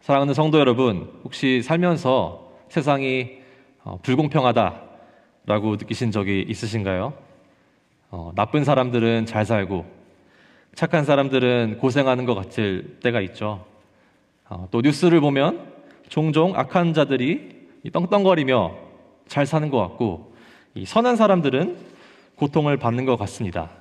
사랑하는 성도 여러분, 혹시 살면서 세상이 불공평하다라고 느끼신 적이 있으신가요? 나쁜 사람들은 잘 살고 착한 사람들은 고생하는 것 같을 때가 있죠. 또 뉴스를 보면 종종 악한 자들이 떵떵거리며 잘 사는 것 같고, 이 선한 사람들은 고통을 받는 것 같습니다.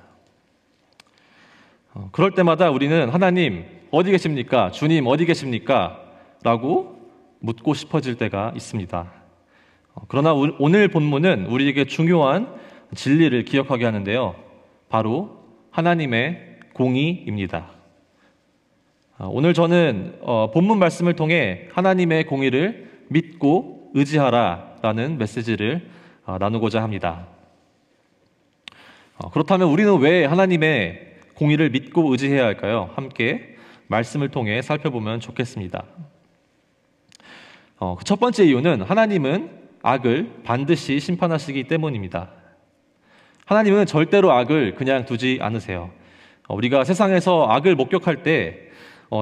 그럴 때마다 우리는 하나님 어디 계십니까? 주님 어디 계십니까? 라고 묻고 싶어질 때가 있습니다. 그러나 오늘 본문은 우리에게 중요한 진리를 기억하게 하는데요. 바로 하나님의 공의입니다. 오늘 저는 본문 말씀을 통해 하나님의 공의를 믿고 의지하라 라는 메시지를 나누고자 합니다. 그렇다면 우리는 왜 하나님의 공의를 믿고 의지해야 할까요? 함께 말씀을 통해 살펴보면 좋겠습니다. 첫 번째 이유는 하나님은 악을 반드시 심판하시기 때문입니다. 하나님은 절대로 악을 그냥 두지 않으세요. 우리가 세상에서 악을 목격할 때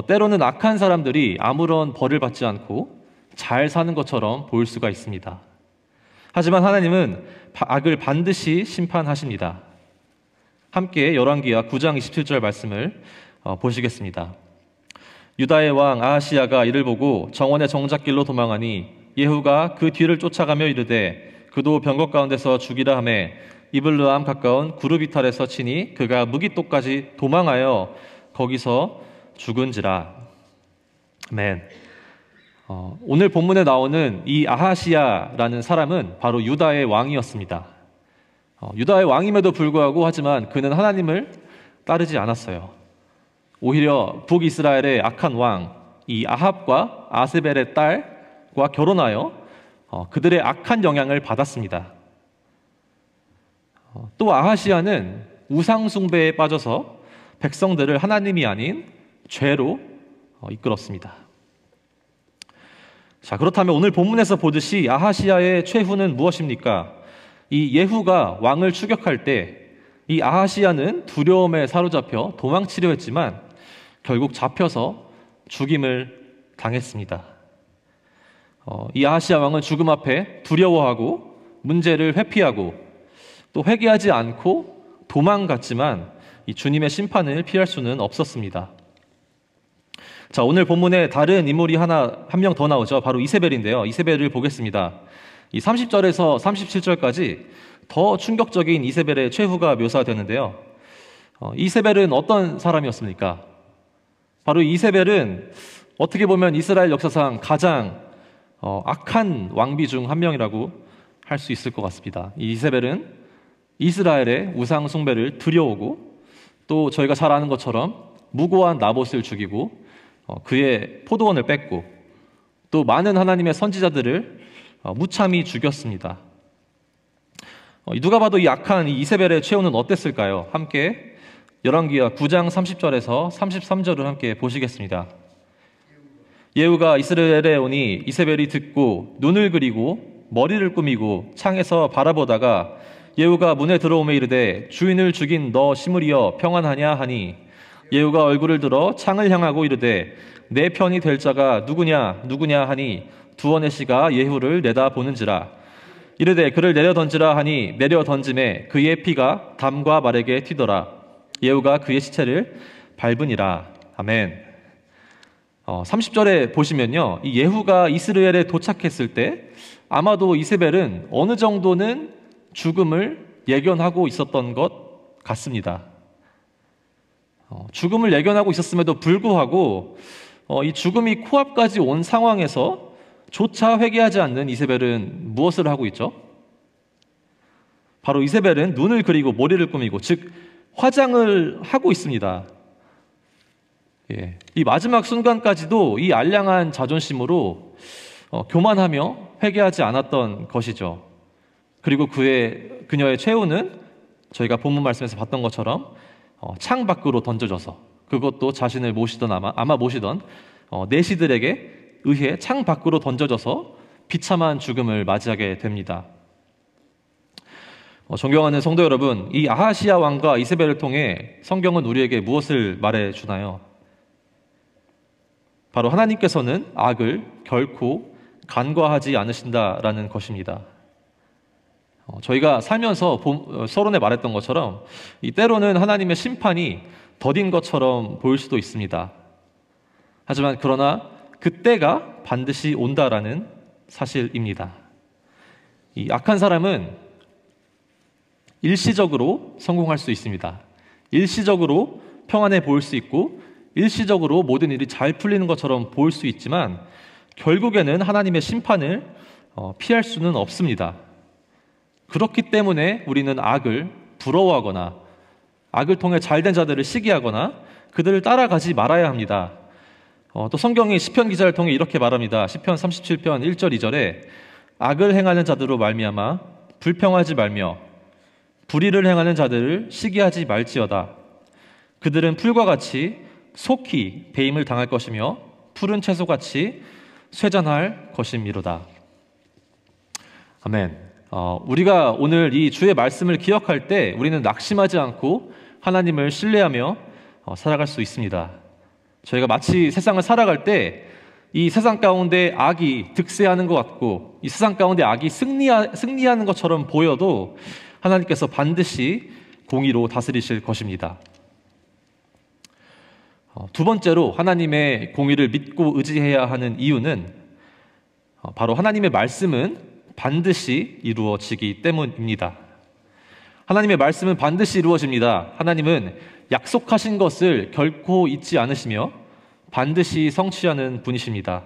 때로는 악한 사람들이 아무런 벌을 받지 않고 잘 사는 것처럼 보일 수가 있습니다. 하지만 하나님은 악을 반드시 심판하십니다. 함께 열왕기하 9장 27절 말씀을 보시겠습니다. 유다의 왕 아하시야가 이를 보고 정원의 정작길로 도망하니 예후가 그 뒤를 쫓아가며 이르되 그도 병거 가운데서 죽이라 하매 이블르암 가까운 구르비탈에서 치니 그가 무기토까지 도망하여 거기서 죽은지라. 아멘. 오늘 본문에 나오는 이 아하시야라는 사람은 바로 유다의 왕이었습니다. 유다의 왕임에도 불구하고 하지만 그는 하나님을 따르지 않았어요. 오히려 북이스라엘의 악한 왕, 이 아합과 아세벨의 딸과 결혼하여 그들의 악한 영향을 받았습니다. 또 아하시야는 우상 숭배에 빠져서 백성들을 하나님이 아닌 죄로 이끌었습니다. 자, 그렇다면 오늘 본문에서 보듯이 아하시야의 최후는 무엇입니까? 이 예후가 왕을 추격할 때 이 아하시야는 두려움에 사로잡혀 도망치려 했지만 결국 잡혀서 죽임을 당했습니다. 이 아하시야 왕은 죽음 앞에 두려워하고 문제를 회피하고 또 회개하지 않고 도망갔지만 이 주님의 심판을 피할 수는 없었습니다. 자, 오늘 본문에 다른 인물이 한 명 더 나오죠. 바로 이세벨인데요. 이세벨을 보겠습니다. 이 30절에서 37절까지 더 충격적인 이세벨의 최후가 묘사되는데요. 이세벨은 어떤 사람이었습니까? 바로 이세벨은 어떻게 보면 이스라엘 역사상 가장 악한 왕비 중 한 명이라고 할 수 있을 것 같습니다. 이 이세벨은 이스라엘의 우상 숭배를 들여오고 또 저희가 잘 아는 것처럼 무고한 나봇을 죽이고 그의 포도원을 뺏고 또 많은 하나님의 선지자들을 무참히 죽였습니다. 누가 봐도 이 악한 이 이세벨의 최후는 어땠을까요? 함께 열왕기하 9장 30절에서 33절을 함께 보시겠습니다. 예후가 이스라엘에 오니 이세벨이 듣고 눈을 그리고 머리를 꾸미고 창에서 바라보다가 예후가 문에 들어오매 이르되 주인을 죽인 너 시므리여 평안하냐 하니 예후가 얼굴을 들어 창을 향하고 이르되 내 편이 될 자가 누구냐 하니 두어네 씨가 예후를 내다보는지라. 이르되 그를 내려 던지라 하니 내려 던짐에 그의 피가 담과 말에게 튀더라. 예후가 그의 시체를 밟으니라. 아멘. 30절에 보시면요, 이 예후가 이스라엘에 도착했을 때 아마도 이세벨은 어느 정도는 죽음을 예견하고 있었던 것 같습니다. 죽음을 예견하고 있었음에도 불구하고 이 죽음이 코앞까지 온 상황에서 조차 회개하지 않는 이세벨은 무엇을 하고 있죠? 바로 이세벨은 눈을 그리고 머리를 꾸미고, 즉 화장을 하고 있습니다. 이 마지막 순간까지도 이 알량한 자존심으로 교만하며 회개하지 않았던 것이죠. 그리고 그녀의 최후는 저희가 본문 말씀에서 봤던 것처럼 창 밖으로 던져져서, 그것도 자신을 모시던 아마 모시던 내시들에게 의해 창 밖으로 던져져서 비참한 죽음을 맞이하게 됩니다. 존경하는 성도 여러분, 이 아하시야 왕과 이세벨을 통해 성경은 우리에게 무엇을 말해주나요? 바로 하나님께서는 악을 결코 간과하지 않으신다라는 것입니다. 저희가 살면서 서론에 말했던 것처럼 때로는 하나님의 심판이 더딘 것처럼 보일 수도 있습니다. 하지만 그러나 그때가 반드시 온다라는 사실입니다. 이 악한 사람은 일시적으로 성공할 수 있습니다. 일시적으로 평안해 보일 수 있고 일시적으로 모든 일이 잘 풀리는 것처럼 보일 수 있지만 결국에는 하나님의 심판을 피할 수는 없습니다. 그렇기 때문에 우리는 악을 부러워하거나 악을 통해 잘된 자들을 시기하거나 그들을 따라가지 말아야 합니다. 또 성경이 시편 기자를 통해 이렇게 말합니다. 시편 37편 1절 2절에 악을 행하는 자들로 말미암아 불평하지 말며 불의를 행하는 자들을 시기하지 말지어다. 그들은 풀과 같이 속히 배임을 당할 것이며 푸른 채소같이 쇠잔할 것임이로다. 아멘. 우리가 오늘 이 주의 말씀을 기억할 때 우리는 낙심하지 않고 하나님을 신뢰하며 살아갈 수 있습니다. 저희가 마치 세상을 살아갈 때 이 세상 가운데 악이 득세하는 것 같고 이 세상 가운데 악이 승리하는 것처럼 보여도 하나님께서 반드시 공의로 다스리실 것입니다. 두 번째로 하나님의 공의를 믿고 의지해야 하는 이유는 바로 하나님의 말씀은 반드시 이루어지기 때문입니다. 하나님의 말씀은 반드시 이루어집니다. 하나님은 약속하신 것을 결코 잊지 않으시며 반드시 성취하는 분이십니다.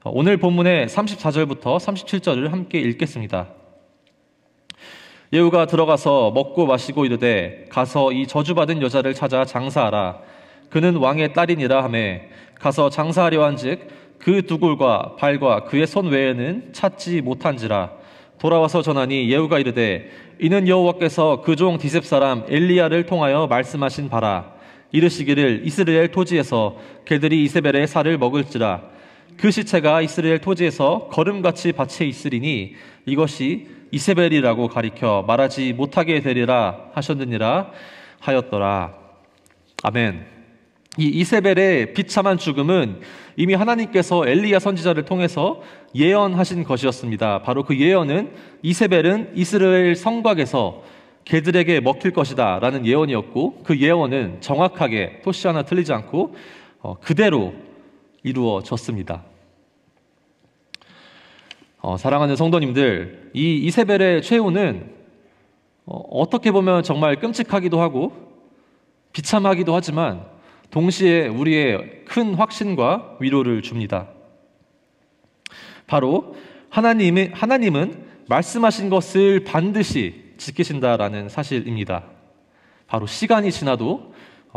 오늘 본문의 34절부터 37절을 함께 읽겠습니다. 예후가 들어가서 먹고 마시고 이르되 가서 이 저주받은 여자를 찾아 장사하라. 그는 왕의 딸이니라 하며 가서 장사하려 한즉 그 두골과 발과 그의 손 외에는 찾지 못한지라. 돌아와서 전하니 예후가 이르되 이는 여호와께서 그 종 디셉 사람 엘리야를 통하여 말씀하신 바라. 이르시기를 이스라엘 토지에서 개들이 이세벨의 살을 먹을지라. 그 시체가 이스라엘 토지에서 거름같이 밭에 있으리니 이것이 이세벨이라고 가리켜 말하지 못하게 되리라 하셨느니라 하였더라. 아멘. 이 이세벨의 비참한 죽음은 이미 하나님께서 엘리야 선지자를 통해서 예언하신 것이었습니다. 바로 그 예언은 이세벨은 이스라엘 성곽에서 개들에게 먹힐 것이다 라는 예언이었고 그 예언은 정확하게 토시 하나 틀리지 않고 그대로 이루어졌습니다. 사랑하는 성도님들, 이 이세벨의 최후는 어떻게 보면 정말 끔찍하기도 하고 비참하기도 하지만 동시에 우리의 큰 확신과 위로를 줍니다. 바로 하나님은 말씀하신 것을 반드시 지키신다라는 사실입니다. 바로 시간이 지나도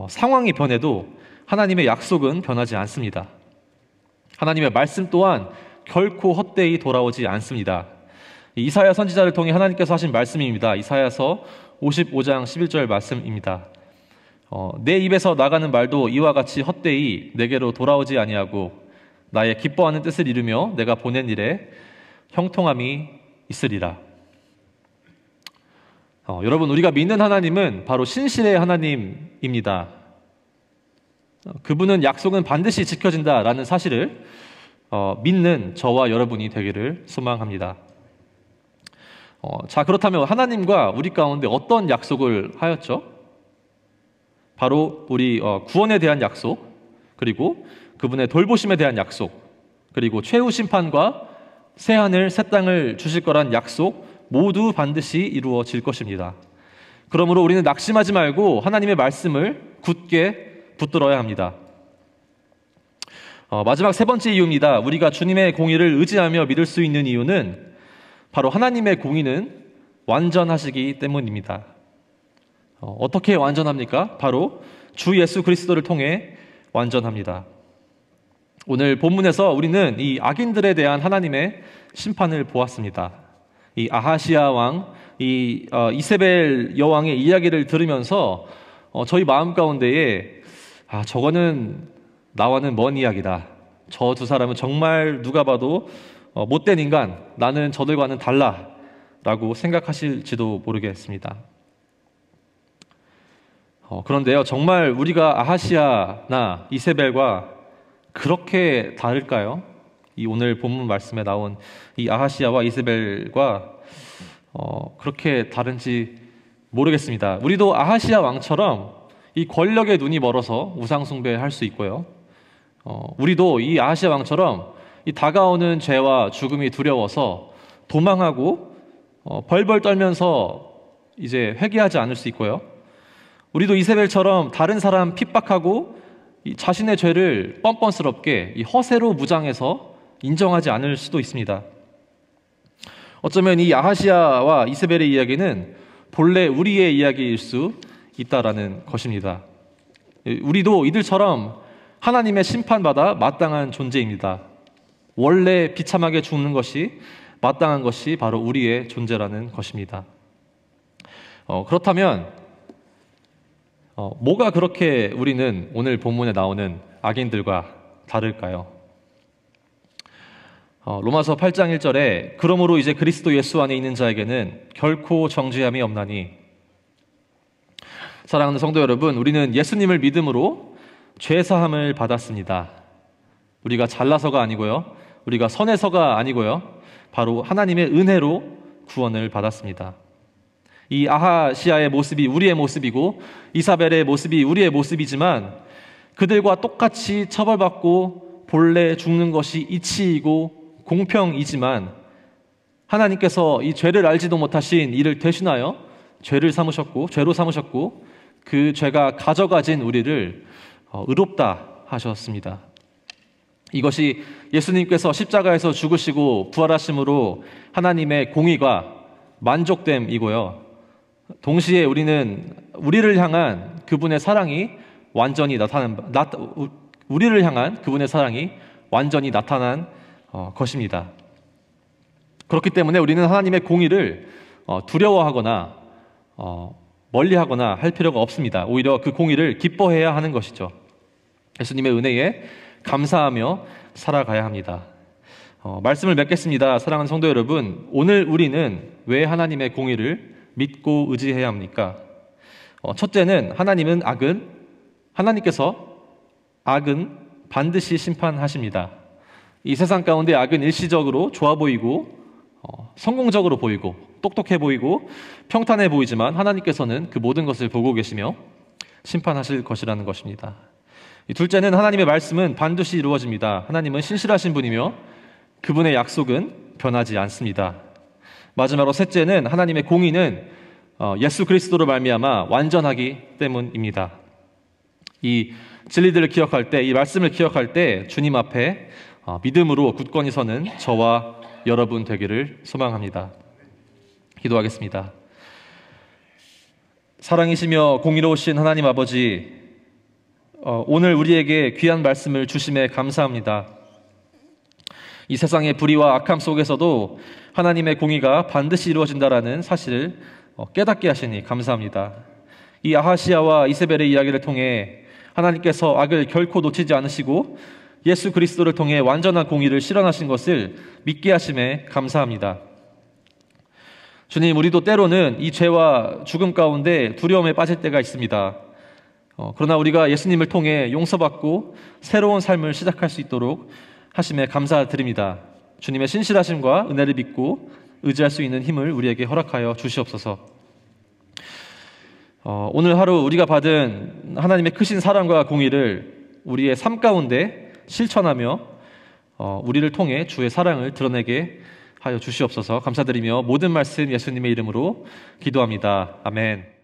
상황이 변해도 하나님의 약속은 변하지 않습니다. 하나님의 말씀 또한 결코 헛되이 돌아오지 않습니다. 이사야 선지자를 통해 하나님께서 하신 말씀입니다. 이사야서 55장 11절 말씀입니다. 내 입에서 나가는 말도 이와 같이 헛되이 내게로 돌아오지 아니하고 나의 기뻐하는 뜻을 이루며 내가 보낸 일에 형통함이 있으리라. 여러분, 우리가 믿는 하나님은 바로 신실의 하나님입니다. 그분은 약속은 반드시 지켜진다라는 사실을 믿는 저와 여러분이 되기를 소망합니다. 자, 그렇다면 하나님과 우리 가운데 어떤 약속을 하였죠? 바로 우리 구원에 대한 약속, 그리고 그분의 돌보심에 대한 약속, 그리고 최후 심판과 새 하늘 새 땅을 주실 거란 약속 모두 반드시 이루어질 것입니다. 그러므로 우리는 낙심하지 말고 하나님의 말씀을 굳게 붙들어야 합니다. 마지막 세 번째 이유입니다. 우리가 주님의 공의를 의지하며 믿을 수 있는 이유는 바로 하나님의 공의는 완전하시기 때문입니다. 어떻게 완전합니까? 바로 주 예수 그리스도를 통해 완전합니다. 오늘 본문에서 우리는 이 악인들에 대한 하나님의 심판을 보았습니다. 이 아하시아 왕, 이세벨 여왕의 이야기를 들으면서 저희 마음 가운데에 저거는 나와는 먼 이야기다. 저 두 사람은 정말 누가 봐도 못된 인간, 나는 저들과는 달라 라고 생각하실지도 모르겠습니다. 그런데요, 정말 우리가 아하시아나 이세벨과 그렇게 다를까요? 이 오늘 본문 말씀에 나온 이 아하시야와 이세벨과 그렇게 다른지 모르겠습니다. 우리도 아하시야 왕처럼 이 권력의 눈이 멀어서 우상 숭배할 수 있고요. 우리도 이 아하시야 왕처럼 이 다가오는 죄와 죽음이 두려워서 도망하고 벌벌 떨면서 이제 회개하지 않을 수 있고요. 우리도 이세벨처럼 다른 사람 핍박하고 이 자신의 죄를 뻔뻔스럽게 이 허세로 무장해서 인정하지 않을 수도 있습니다. 어쩌면 이 아하시야와 이세벨의 이야기는 본래 우리의 이야기일 수 있다라는 것입니다. 우리도 이들처럼 하나님의 심판받아 마땅한 존재입니다. 원래 비참하게 죽는 것이 마땅한 것이 바로 우리의 존재라는 것입니다. 그렇다면 뭐가 그렇게 우리는 오늘 본문에 나오는 악인들과 다를까요? 로마서 8장 1절에 그러므로 이제 그리스도 예수 안에 있는 자에게는 결코 정죄함이 없나니. 사랑하는 성도 여러분, 우리는 예수님을 믿음으로 죄사함을 받았습니다. 우리가 잘나서가 아니고요, 우리가 선해서가 아니고요, 바로 하나님의 은혜로 구원을 받았습니다. 이 아하시야의 모습이 우리의 모습이고 이사벨의 모습이 우리의 모습이지만 그들과 똑같이 처벌받고 본래 죽는 것이 이치이고 공평이지만 하나님께서 이 죄를 알지도 못하신 이를 대신하여 죄로 삼으셨고 그 죄가 가져가진 우리를 의롭다 하셨습니다. 이것이 예수님께서 십자가에서 죽으시고 부활하심으로 하나님의 공의가 만족됨이고요. 동시에 우리를 향한 그분의 사랑이 완전히 나타난 것입니다. 그렇기 때문에 우리는 하나님의 공의를 두려워하거나 멀리하거나 할 필요가 없습니다. 오히려 그 공의를 기뻐해야 하는 것이죠. 예수님의 은혜에 감사하며 살아가야 합니다. 말씀을 맺겠습니다. 사랑하는 성도 여러분, 오늘 우리는 왜 하나님의 공의를 믿고 의지해야 합니까? 첫째는 하나님께서 악은 반드시 심판하십니다. 이 세상 가운데 악은 일시적으로 좋아 보이고 성공적으로 보이고 똑똑해 보이고 평탄해 보이지만 하나님께서는 그 모든 것을 보고 계시며 심판하실 것이라는 것입니다. 둘째는 하나님의 말씀은 반드시 이루어집니다. 하나님은 신실하신 분이며 그분의 약속은 변하지 않습니다. 마지막으로 셋째는 하나님의 공의는 예수 그리스도로 말미암아 완전하기 때문입니다. 이 진리들을 기억할 때, 이 말씀을 기억할 때 주님 앞에 믿음으로 굳건히 서는 저와 여러분 되기를 소망합니다. 기도하겠습니다. 사랑이시며 공의로우신 하나님 아버지, 오늘 우리에게 귀한 말씀을 주심에 감사합니다. 이 세상의 불의와 악함 속에서도 하나님의 공의가 반드시 이루어진다라는 사실을 깨닫게 하시니 감사합니다. 이 아하시야와 이세벨의 이야기를 통해 하나님께서 악을 결코 놓치지 않으시고 예수 그리스도를 통해 완전한 공의를 실현하신 것을 믿게 하심에 감사합니다. 주님, 우리도 때로는 이 죄와 죽음 가운데 두려움에 빠질 때가 있습니다. 그러나 우리가 예수님을 통해 용서받고 새로운 삶을 시작할 수 있도록 하심에 감사드립니다. 주님의 신실하심과 은혜를 믿고 의지할 수 있는 힘을 우리에게 허락하여 주시옵소서. 오늘 하루 우리가 받은 하나님의 크신 사랑과 공의를 우리의 삶 가운데 실천하며 우리를 통해 주의 사랑을 드러내게 하여 주시옵소서. 감사드리며 모든 말씀 예수님의 이름으로 기도합니다. 아멘.